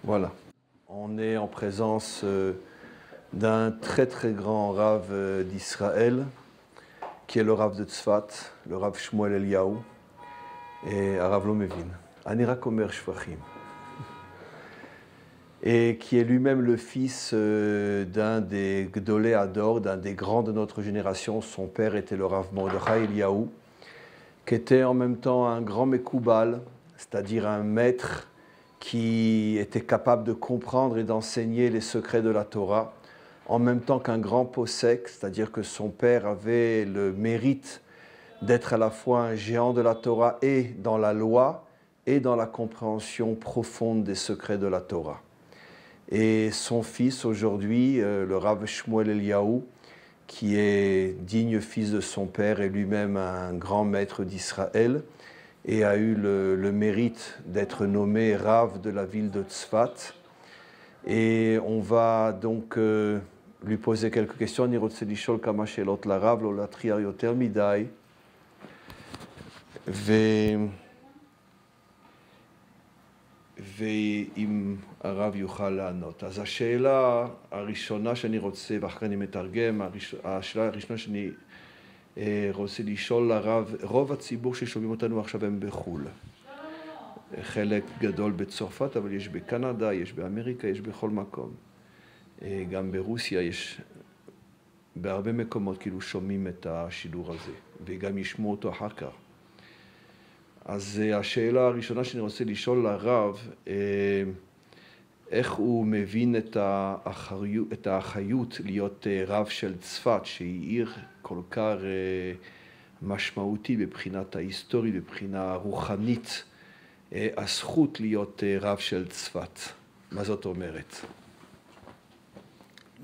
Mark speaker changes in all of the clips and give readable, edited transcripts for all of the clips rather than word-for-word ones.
Speaker 1: Voilà. On est en présence d'un très très grand Rav d'Israël, qui est le Rav de Tzfat, le Rav Shmuel Eliyahu, et Rav lo mevin. Ani rak omer shvachim. Et qui est lui-même le fils d'un des Gdolei Hador, d'un des grands de notre génération. Son père était le Rav Mordechai Eliyahu, qui était en même temps un grand Mekoubal, c'est-à-dire un maître qui était capable de comprendre et d'enseigner les secrets de la Torah, en même temps qu'un grand Posek, c'est-à-dire que son père avait le mérite d'être à la fois un géant de la Torah et dans la loi et dans la compréhension profonde des secrets de la Torah. Et son fils aujourd'hui, le Rav Shmuel Eliyahu, qui est digne fils de son père et lui-même un grand maître d'Israël, et a eu le mérite d'être nommé Rav de la ville de Tzfat. Et on va donc lui poser quelques questions. אני רוצה לשאול כמה שאלות לרב, לא להטריח יותר מדי. ואם הרב יוכל לענות. אז השאלה הראשונה שאני רוצה, ואחר כך אני מתרגם, השאלה הראשונה שאני רוצה לשאול לרב, רוב הציבור ששומעים אותנו עכשיו הם בחו"ל. חלק גדול בצרפת, אבל יש בקנדה, יש באמריקה, יש בכל מקום. גם ברוסיה יש בהרבה מקומות כאילו שומעים את השידור הזה, וגם ישמעו אותו אחר כך. אז השאלה הראשונה שאני רוצה לשאול לרב, איך הוא מבין את האחריות להיות רב של צפת, שהיא עיר כל כך משמעותי בבחינת ההיסטוריה, בבחינה רוחנית, הזכות להיות רב של צפת. מה זאת אומרת?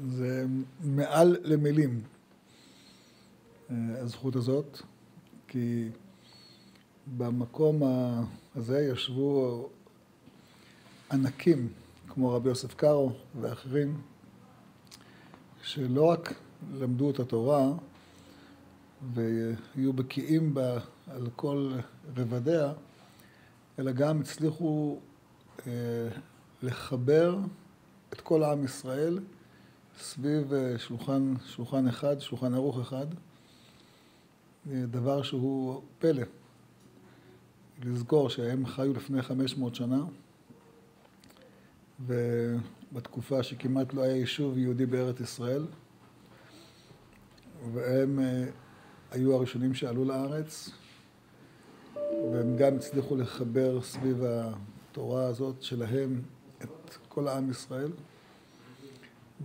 Speaker 2: זה מעל למילים, הזכות הזאת, כי במקום הזה ישבו ענקים כמו רבי יוסף קארו ואחרים, שלא רק למדו את התורה והיו בקיאים בה על כל רבדיה, אלא גם הצליחו לחבר את כל העם ישראל סביב שולחן אחד, שולחן ערוך אחד, דבר שהוא פלא. לזכור שהם חיו לפני 500 שנה, ובתקופה שכמעט לא היה יישוב יהודי בארץ ישראל, והם היו הראשונים שעלו לארץ, והם גם הצליחו לחבר סביב התורה הזאת שלהם את כל העם ישראל,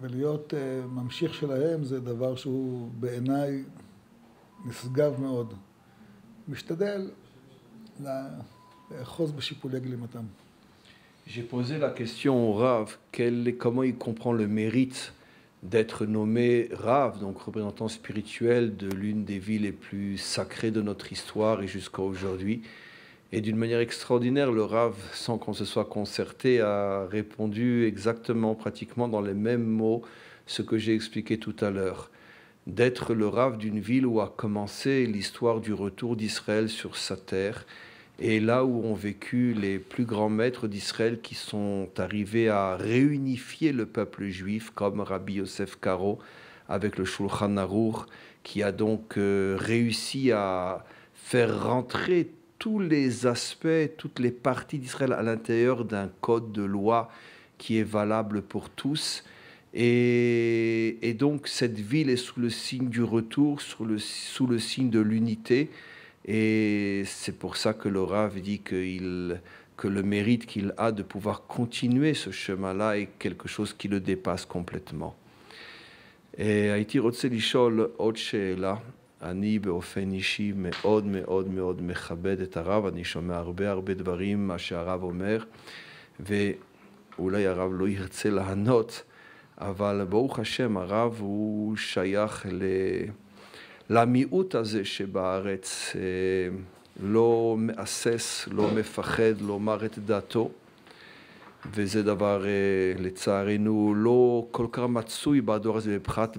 Speaker 2: ולהיות ממשיך שלהם זה דבר שהוא בעיניי נשגב מאוד. משתדל לאחוז בשיפולי גלימתם.
Speaker 1: J'ai posé la question au Rav, comment il comprend le mérite d'être nommé Rav, donc représentant spirituel de l'une des villes les plus sacrées de notre histoire et jusqu'à aujourd'hui. Et d'une manière extraordinaire, le Rav, sans qu'on se soit concerté, a répondu exactement, pratiquement dans les mêmes mots, ce que j'ai expliqué tout à l'heure. D'être le Rav d'une ville où a commencé l'histoire du retour d'Israël sur sa terre, et là où ont vécu les plus grands maîtres d'Israël qui sont arrivés à réunifier le peuple juif, comme Rabbi Yosef Karo, avec le Shulchan Aruch, qui a donc réussi à faire rentrer tous les aspects, toutes les parties d'Israël à l'intérieur d'un code de loi qui est valable pour tous. Et donc cette ville est sous le signe du retour, sous le signe de l'unité. Et c'est pour ça que le Rav dit que le mérite qu'il a de pouvoir continuer ce chemin-là est quelque chose qui le dépasse complètement. הייתי רוצה לשאול עוד שאלה. אני באופן אישי מאוד מאוד מאוד מכבד את הרב, אני שומע הרבה דברים מה שהרב אומר, ואולי הרב לא ירצה לענות, אבל ברוך השם הרב הוא שייך למיעוט הזה שבארץ, לא מאסס, לא מפחד לומר את דעתו, וזה דבר לצערנו לא כל כך מצוי בדור הזה, בפחת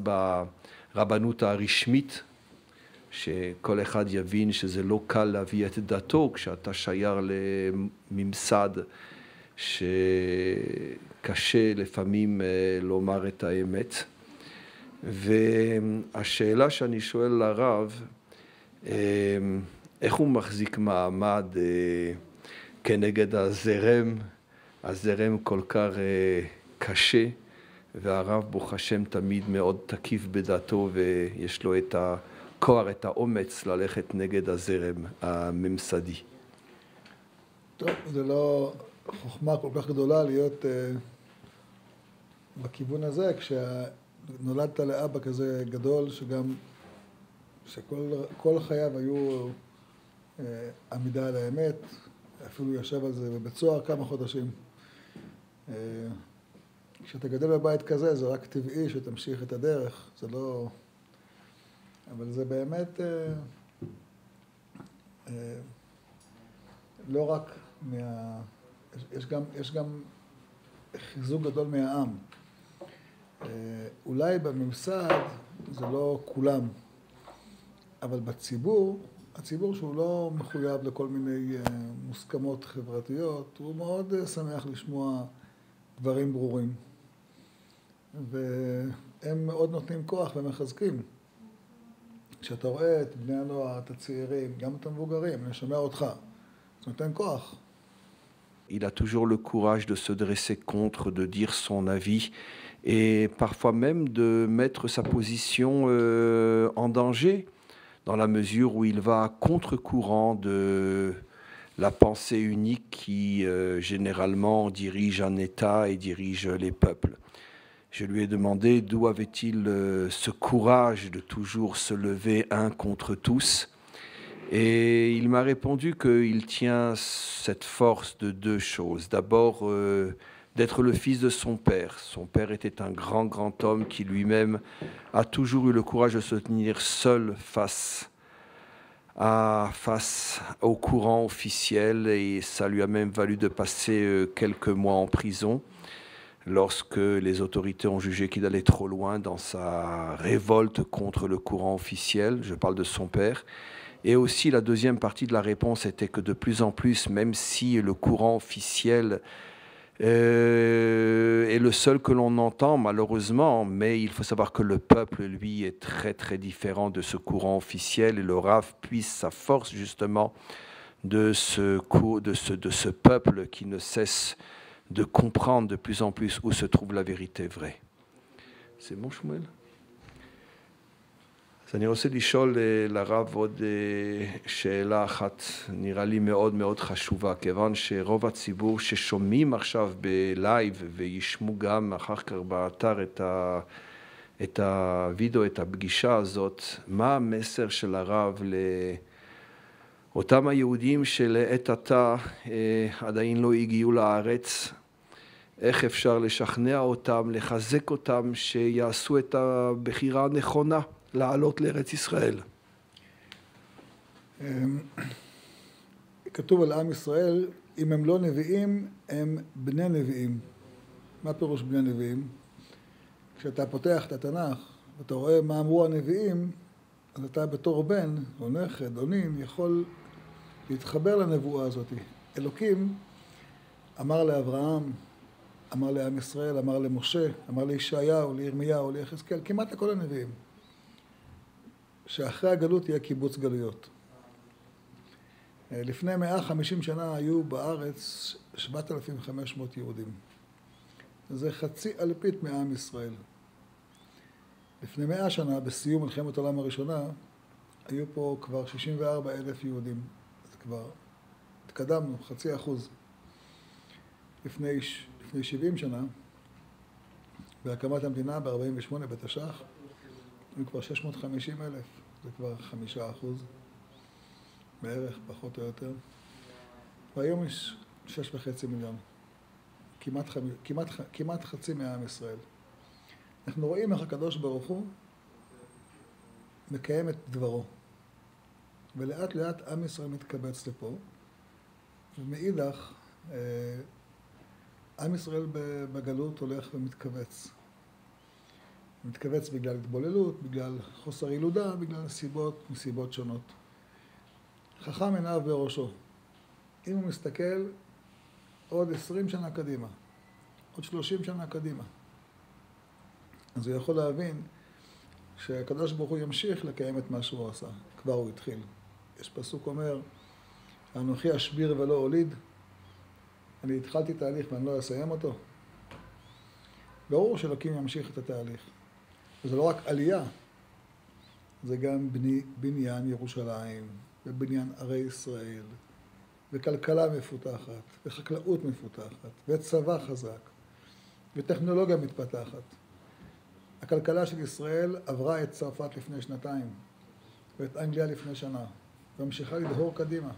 Speaker 1: ברבנות הרשמית, שכל אחד יבין שזה לא קל להביא את דתו כשאתה שייר לממסד שקשה לפעמים לומר את האמת. והשאלה שאני שואל לרב, איך הוא מחזיק מעמד כנגד הזרם כל כך קשה, והרב ברוך השם תמיד מאוד תקיף בדעתו ויש לו את הכוח, את האומץ ללכת נגד הזרם הממסדי.
Speaker 2: טוב, זה לא חוכמה כל כך גדולה להיות בכיוון הזה, כשנולדת לאבא כזה גדול שכל חייו היו עמידה על האמת, אפילו ישב על זה בבית סוהר כמה חודשים. כשאתה גדל בבית כזה, זה רק טבעי שתמשיך את הדרך, זה לא... אבל זה באמת לא רק יש גם חיזוק גדול מהעם. אולי בממסד זה לא כולם, אבל הציבור שהוא לא מחויב לכל מיני מוסכמות חברתיות, הוא מאוד שמח לשמוע דברים ברורים. והם מאוד נותנים כוח ומחזקים. כשאתה רואה את בני הנוער, את הצעירים, גם את המבוגרים, אני שומע אותך, זה נותן כוח.
Speaker 1: Il a toujours le courage de se dresser contre, de dire son avis et parfois même de mettre sa position en danger dans la mesure où il va à contre-courant de la pensée unique qui généralement dirige un État et dirige les peuples. Je lui ai demandé d'où avait-il ce courage de toujours se lever un contre tous. Et il m'a répondu qu'il tient cette force de deux choses. D'abord, d'être le fils de son père. Son père était un grand homme qui lui-même a toujours eu le courage de se tenir seul face au courant officiel. Et ça lui a même valu de passer quelques mois en prison lorsque les autorités ont jugé qu'il allait trop loin dans sa révolte contre le courant officiel. Je parle de son père. Et aussi, la deuxième partie de la réponse était que de plus en plus, même si le courant officiel est le seul que l'on entend, malheureusement, mais il faut savoir que le peuple, lui, est très différent de ce courant officiel. Et le Rav puise sa force, justement, de ce peuple qui ne cesse de comprendre de plus en plus où se trouve la vérité vraie. C'est bon, Shmuel? אז אני רוצה לשאול לרב עוד שאלה אחת, נראה לי מאוד חשובה, כיוון שרוב הציבור ששומעים עכשיו בלייב וישמעו גם אחר כך באתר את הוידאו, את הפגישה הזאת, מה המסר של הרב לאותם היהודים שלעת עתה עדיין לא הגיעו לארץ, איך אפשר לשכנע אותם, לחזק אותם, שיעשו את הבחירה הנכונה? לעלות לארץ ישראל.
Speaker 2: כתוב על עם ישראל, אם הם לא נביאים, הם בני נביאים. מה פירוש בני נביאים? כשאתה פותח את התנ"ך, ואתה רואה מה אמרו הנביאים, אז אתה בתור בן, או נכד, או נין, יכול להתחבר לנבואה הזאת. אלוקים אמר לאברהם, אמר לעם ישראל, אמר למשה, אמר לישעיהו, לירמיהו, ליחזקאל, כמעט לכל הנביאים. שאחרי הגלות יהיה קיבוץ גלויות. לפני 150 שנה היו בארץ 7,500 יהודים. זה חצי אלפית מעם ישראל. לפני 100 שנה, בסיום מלחמת העולם הראשונה, היו פה כבר 64,000 יהודים. אז כבר התקדמנו, 0.5%. לפני 70 שנה, בהקמת המדינה ב-48 בתש"ח, היו כבר 650,000, זה כבר 5%, בערך, פחות או יותר. והיום יש 6.5 מיליון, כמעט חצי מעם ישראל. אנחנו רואים איך הקדוש ברוך הוא מקיים את דברו, ולאט לאט עם ישראל מתקבץ לפה, ומאידך, עם ישראל בגלות הולך ומתכווץ. מתכווץ בגלל התבוללות, בגלל חוסר ילודה, בגלל מסיבות שונות. חכם עיניו בראשו. אם הוא מסתכל עוד 20 שנה קדימה, עוד 30 שנה קדימה, אז הוא יכול להבין שהקדוש ברוך הוא ימשיך לקיים את מה שהוא עשה. כבר הוא התחיל. יש פסוק אומר, אנוכי אשביר ולא הוליד. אני התחלתי תהליך ואני לא אסיים אותו. ברור שאלוקים ימשיך את התהליך. וזה לא רק עלייה, זה גם בניין ירושלים, ובניין ערי ישראל, וכלכלה מפותחת, וחקלאות מפותחת, וצבא חזק, וטכנולוגיה מתפתחת. הכלכלה של ישראל עברה את צרפת לפני 2 ואת אנגליה לפני שנה, והמשיכה לדהור קדימה.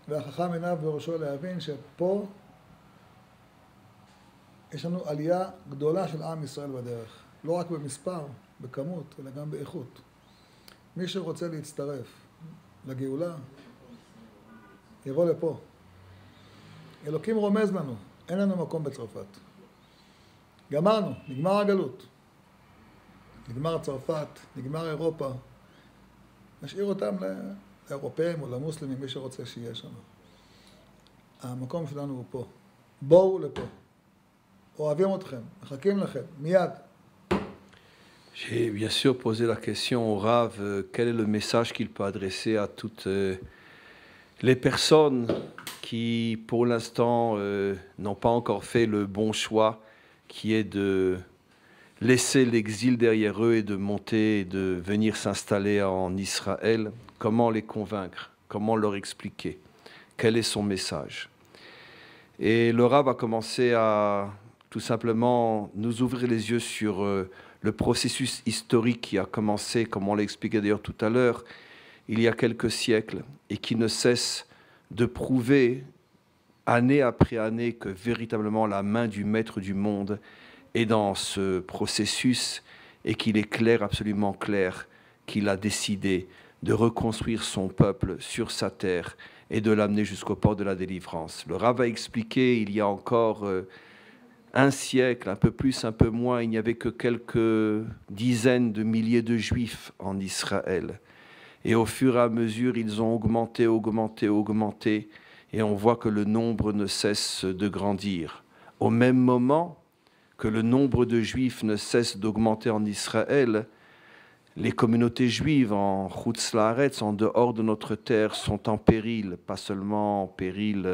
Speaker 2: והחכם עיניו בראשו להבין שפה יש לנו עלייה גדולה של עם ישראל בדרך. לא רק במספר, בכמות, אלא גם באיכות. מי שרוצה להצטרף לגאולה, יבוא לפה. אלוקים רומז לנו, אין לנו מקום בצרפת. גמרנו, נגמר הגלות. נגמר צרפת, נגמר אירופה. נשאיר אותם לאירופאים או למוסלמים, מי שרוצה שיהיה שם. המקום שלנו הוא פה. בואו לפה. אוהבים אתכם, מחכים לכם, מיד.
Speaker 1: J'ai bien sûr posé la question au Rav, quel est le message qu'il peut adresser à toutes les personnes qui, pour l'instant, n'ont pas encore fait le bon choix, qui est de laisser l'exil derrière eux et de monter, et de venir s'installer en Israël. Comment les convaincre? Comment leur expliquer? Quel est son message? Et le Rav a commencé à tout simplement nous ouvrir les yeux sur le processus historique qui a commencé, comme on l'a expliqué d'ailleurs tout à l'heure, il y a quelques siècles, et qui ne cesse de prouver, année après année, que véritablement la main du Maître du monde est dans ce processus, et qu'il est clair, absolument clair, qu'il a décidé de reconstruire son peuple sur sa terre et de l'amener jusqu'au port de la délivrance. Le Rav a expliqué, il y a encore un siècle, un peu plus, un peu moins, il n'y avait que quelques dizaines de milliers de juifs en Israël. Et au fur et à mesure, ils ont augmenté, et on voit que le nombre ne cesse de grandir. Au même moment que le nombre de juifs ne cesse d'augmenter en Israël, les communautés juives en Chutz Laaretz, en dehors de notre terre, sont en péril, pas seulement en péril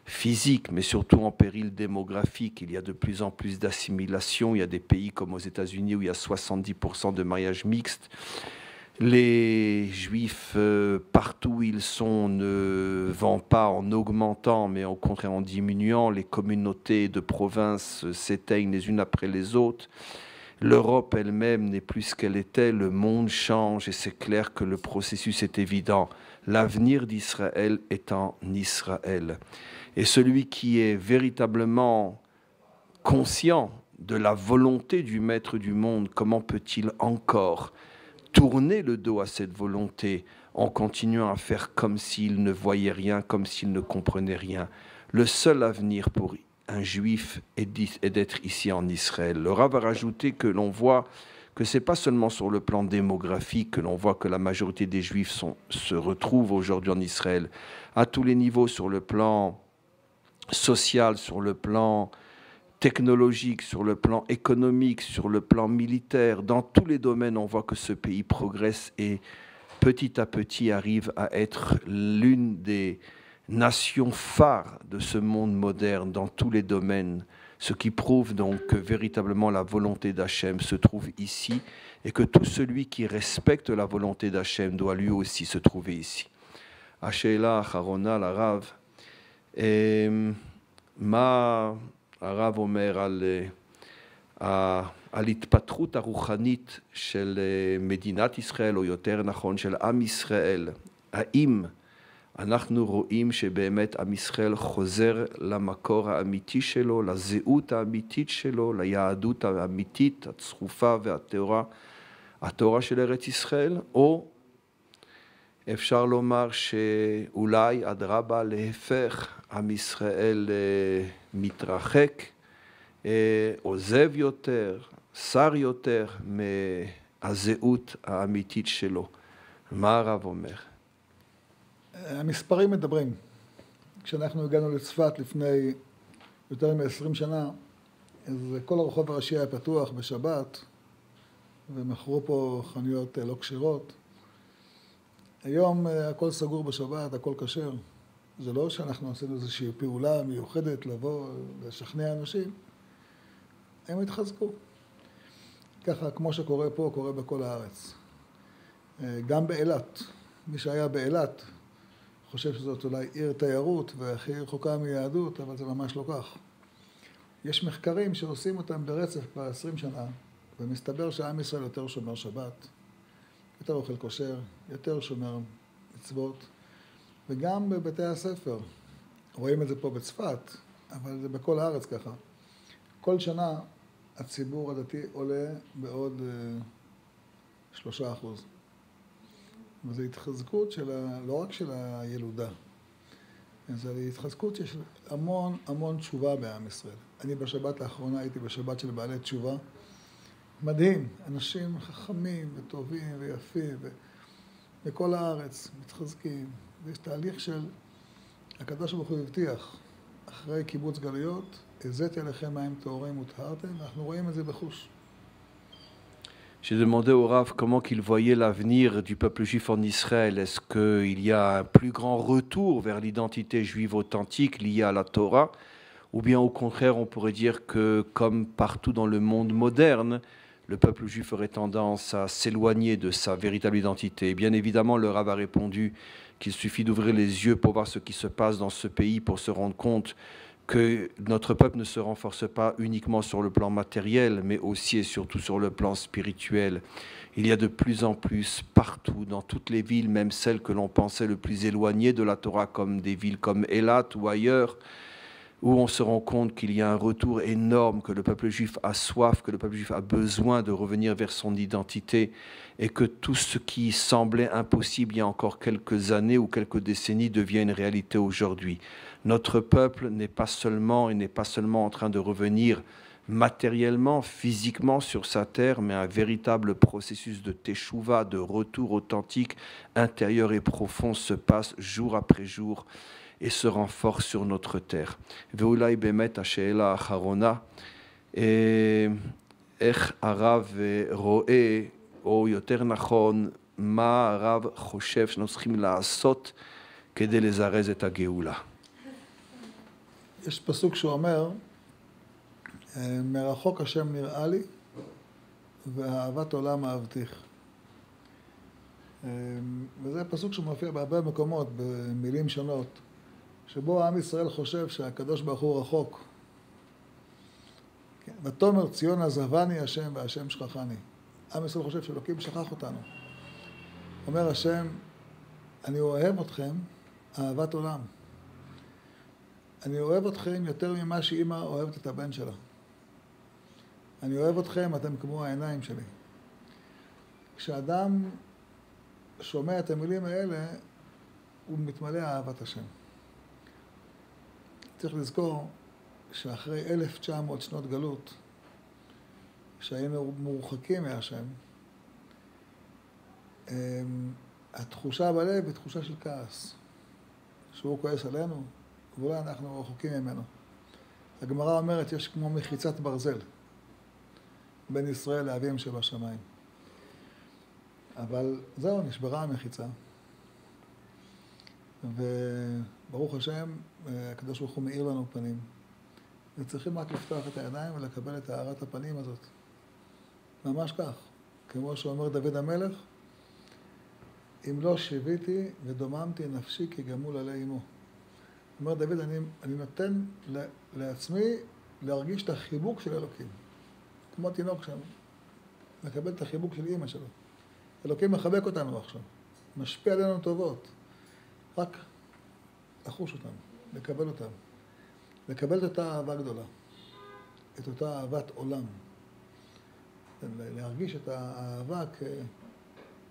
Speaker 1: physique, mais surtout en péril démographique. Il y a de plus en plus d'assimilation. Il y a des pays comme aux États-Unis où il y a 70% de mariages mixtes. Les Juifs, partout où ils sont, ne vont pas en augmentant, mais au contraire en diminuant. Les communautés de province s'éteignent les unes après les autres. L'Europe elle-même n'est plus ce qu'elle était. Le monde change et c'est clair que le processus est évident. L'avenir d'Israël est en Israël. Et celui qui est véritablement conscient de la volonté du Maître du monde, comment peut-il encore tourner le dos à cette volonté en continuant à faire comme s'il ne voyait rien, comme s'il ne comprenait rien? Le seul avenir pour un juif est d'être ici en Israël. Le Rav a rajouté que l'on voit que ce n'est pas seulement sur le plan démographique que l'on voit que la majorité des juifs se retrouvent aujourd'hui en Israël, à tous les niveaux, sur le plan social, sur le plan technologique, sur le plan économique, sur le plan militaire. Dans tous les domaines, on voit que ce pays progresse et petit à petit arrive à être l'une des nations phares de ce monde moderne dans tous les domaines, ce qui prouve donc que véritablement la volonté d'Hachem se trouve ici et que tout celui qui respecte la volonté d'Hachem doit lui aussi se trouver ici. השאלה האחרונה לרב, מה הרב אומר על התפתחות הרוחנית של מדינת ישראל, או יותר נכון של עם ישראל? האם אנחנו רואים שבאמת עם ישראל חוזר למקור האמיתי שלו, לזהות האמיתית שלו, ליהדות האמיתית, הצרופה והטהורה, התורה של ארץ ישראל? או אפשר לומר שאולי אדרבה להפך, עם ישראל מתרחק, עוזב יותר, צר יותר מהזהות האמיתית שלו. מה הרב אומר?
Speaker 2: המספרים מדברים. כשאנחנו הגענו לצפת לפני יותר מ-20 שנה, אז כל הרחוב הראשי היה פתוח בשבת, ומכרו פה חנויות לא כשרות. היום הכל סגור בשבת, הכל כשר. זה לא שאנחנו עשינו איזושהי פעולה מיוחדת לבוא, לשכנע אנשים. הם התחזקו. ככה, כמו שקורה פה, קורה בכל הארץ. גם באילת. מי שהיה באילת חושב שזאת אולי עיר תיירות והכי רחוקה מיהדות, אבל זה ממש לא כך. יש מחקרים שעושים אותם ברצף כבר 20 שנה, ומסתבר שעם ישראל יותר שומר שבת, יותר אוכל כשר, יותר שומר מצוות, וגם בבתי הספר. רואים את זה פה בצפת, אבל זה בכל הארץ ככה. כל שנה הציבור הדתי עולה בעוד 3%. וזו התחזקות לא רק של הילודה, זו התחזקות שיש המון המון תשובה בעם ישראל. אני בשבת האחרונה הייתי בשבת של בעלי תשובה. מדהים, אנשים חכמים וטובים ויפים בכל הארץ מתחזקים. ויש תהליך של הקדוש ברוך הוא הבטיח, אחרי קיבוץ גלויות, הזיתי עליכם מים טהורים וטהרתם, ואנחנו רואים את זה בחוש.
Speaker 1: J'ai demandé au Rav comment qu'il voyait l'avenir du peuple juif en Israël. Est-ce qu'il y a un plus grand retour vers l'identité juive authentique liée à la Torah? Ou bien au contraire, on pourrait dire que comme partout dans le monde moderne, le peuple juif aurait tendance à s'éloigner de sa véritable identité. Et bien évidemment, le Rav a répondu qu'il suffit d'ouvrir les yeux pour voir ce qui se passe dans ce pays pour se rendre compte que notre peuple ne se renforce pas uniquement sur le plan matériel, mais aussi et surtout sur le plan spirituel. Il y a de plus en plus partout, dans toutes les villes, même celles que l'on pensait le plus éloignées de la Torah, comme des villes comme Eilat ou ailleurs, où on se rend compte qu'il y a un retour énorme, que le peuple juif a soif, que le peuple juif a besoin de revenir vers son identité, et que tout ce qui semblait impossible il y a encore quelques années ou quelques décennies devient une réalité aujourd'hui. Notre peuple n'est pas seulement en train de revenir matériellement, physiquement sur sa terre, mais un véritable processus de teshuva, de retour authentique, intérieur et profond se passe jour après jour et se renforce sur notre terre. ואולי באמת השאלה האחרונה, איך הרב רואה, או יותר נכון, מה הרב חושב שאנחנו צריכים לעשות כדי לזרז את הגאולה?
Speaker 2: יש פסוק שאומר, מרחוק השם נראה לי, ואהבת עולם אהבתיך. וזה פסוק שמופיע בהרבה מקומות, במילים שונות, שבו עם ישראל חושב שהקדוש ברוך הוא רחוק. ותאמר ציון עזבני השם והשם שכחני. עם ישראל חושב שאלוקים שכח אותנו. אומר השם, אני אוהב אתכם אהבת עולם. אני אוהב אתכם יותר ממה שאמא אוהבת את הבן שלה. אני אוהב אתכם, אתם כמו העיניים שלי. כשאדם שומע את המילים האלה, הוא מתמלא אהבת השם. צריך לזכור שאחרי 1900 שנות גלות, שהיינו מורחקים מהשם, התחושה בלב היא תחושה של כעס. שהוא כועס עלינו, ואולי אנחנו רחוקים ממנו. הגמרא אומרת, יש כמו מחיצת ברזל בין ישראל לאביהם שבשמיים. אבל זהו, נשברה המחיצה. וברוך השם, הקדוש ברוך הוא מאיר לנו פנים. וצריכים רק לפתוח את הידיים ולקבל את הארת הפנים הזאת. ממש כך. כמו שאומר דוד המלך, אם לא שיביתי ודוממתי נפשי כגמול עלי אמו. אומר דוד, אני נותן לעצמי להרגיש את החיבוק של אלוקים. כמו תינוק שם, לקבל את החיבוק של אמא שלו. אלוקים מחבק אותנו עכשיו, משפיע עלינו טובות. רק לחוש אותם, לקבל אותם. לקבל את אותה אהבה גדולה, את אותה אהבת עולם. להרגיש את האהבה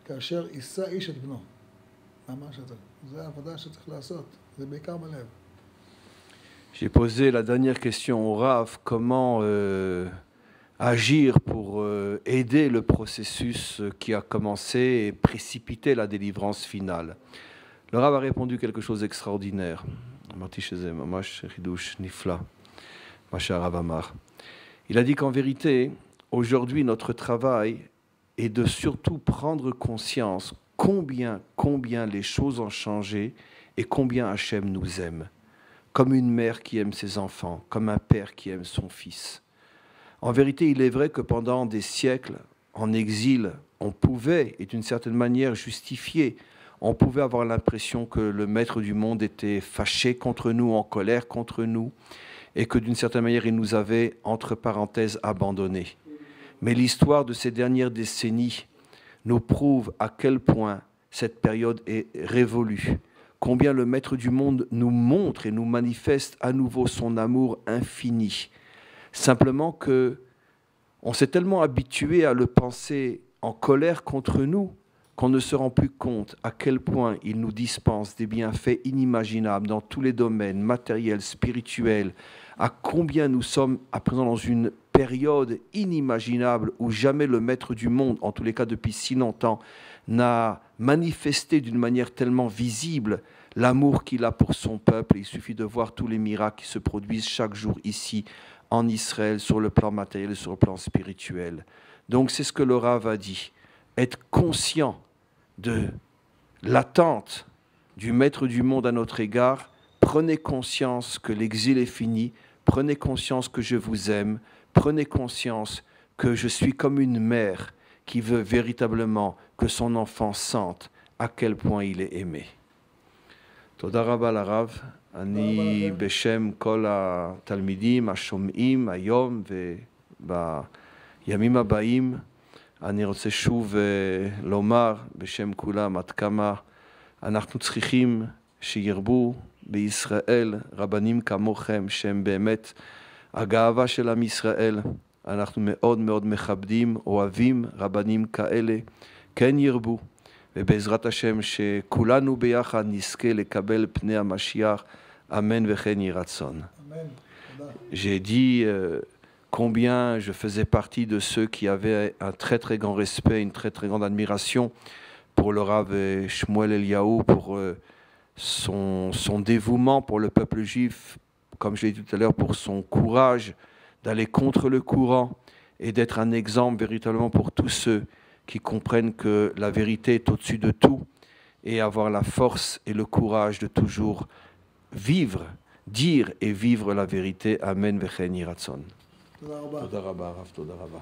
Speaker 2: כאשר יישא איש את בנו. ממש את זה. זה העבודה שצריך לעשות. זה בעיקר בלב.
Speaker 1: J'ai posé la dernière question au Rav, comment agir pour aider le processus qui a commencé et précipiter la délivrance finale. Le Rav a répondu quelque chose d'extraordinaire. Il a dit qu'en vérité, aujourd'hui, notre travail est de surtout prendre conscience combien les choses ont changé et combien Hachem nous aime. Comme une mère qui aime ses enfants, comme un père qui aime son fils. En vérité, il est vrai que pendant des siècles, en exil, on pouvait, et d'une certaine manière justifier, on pouvait avoir l'impression que le maître du monde était fâché contre nous, en colère contre nous, et que d'une certaine manière, il nous avait, entre parenthèses, abandonnés. Mais l'histoire de ces dernières décennies nous prouve à quel point cette période est révolue, combien le maître du monde nous montre et nous manifeste à nouveau son amour infini. Simplement que on s'est tellement habitué à le penser en colère contre nous qu'on ne se rend plus compte à quel point il nous dispense des bienfaits inimaginables dans tous les domaines, matériels, spirituels, à combien nous sommes à présent dans une période inimaginable où jamais le maître du monde, en tous les cas depuis si longtemps, n'a manifesté d'une manière tellement visible l'amour qu'il a pour son peuple. Il suffit de voir tous les miracles qui se produisent chaque jour ici, en Israël, sur le plan matériel et sur le plan spirituel. Donc c'est ce que le Rav a dit. Être conscient de l'attente du maître du monde à notre égard, prenez conscience que l'exil est fini, prenez conscience que je vous aime, prenez conscience que je suis comme une mère qui veut véritablement que son enfant sente à quel point il est aimé. Toda rabba larav, ani beshem kol התלמידים השומעים היום ובימים הבאים אני רוצה שוב לומר בשם כולם עד כמה אנחנו צריכים שירבו בישראל רבנים כמוכם שהם באמת הגאווה של עם ישראל. אנחנו מאוד מאוד מכבדים, אוהבים רבנים כאלה, כן ירבו. ובעזרת השם שכולנו ביחד נזכה לקבל פני המשיח, אמן וכן יהי רצון. J'ai dit combien je faisais partie de ceux qui avaient un très très grand respect, une très très grande admiration pour le Rav Shmuel Eliyahu, pour son dévouement pour le peuple juif, comme je l'ai dit tout à l'heure, pour son courage d'aller contre le courant et d'être un exemple véritablement pour tous ceux qui comprennent que la vérité est au-dessus de tout et avoir la force et le courage de toujours vivre, dire et vivre la vérité. Amen vechen yiratzon. Toda rabba, Rav, toda rabba.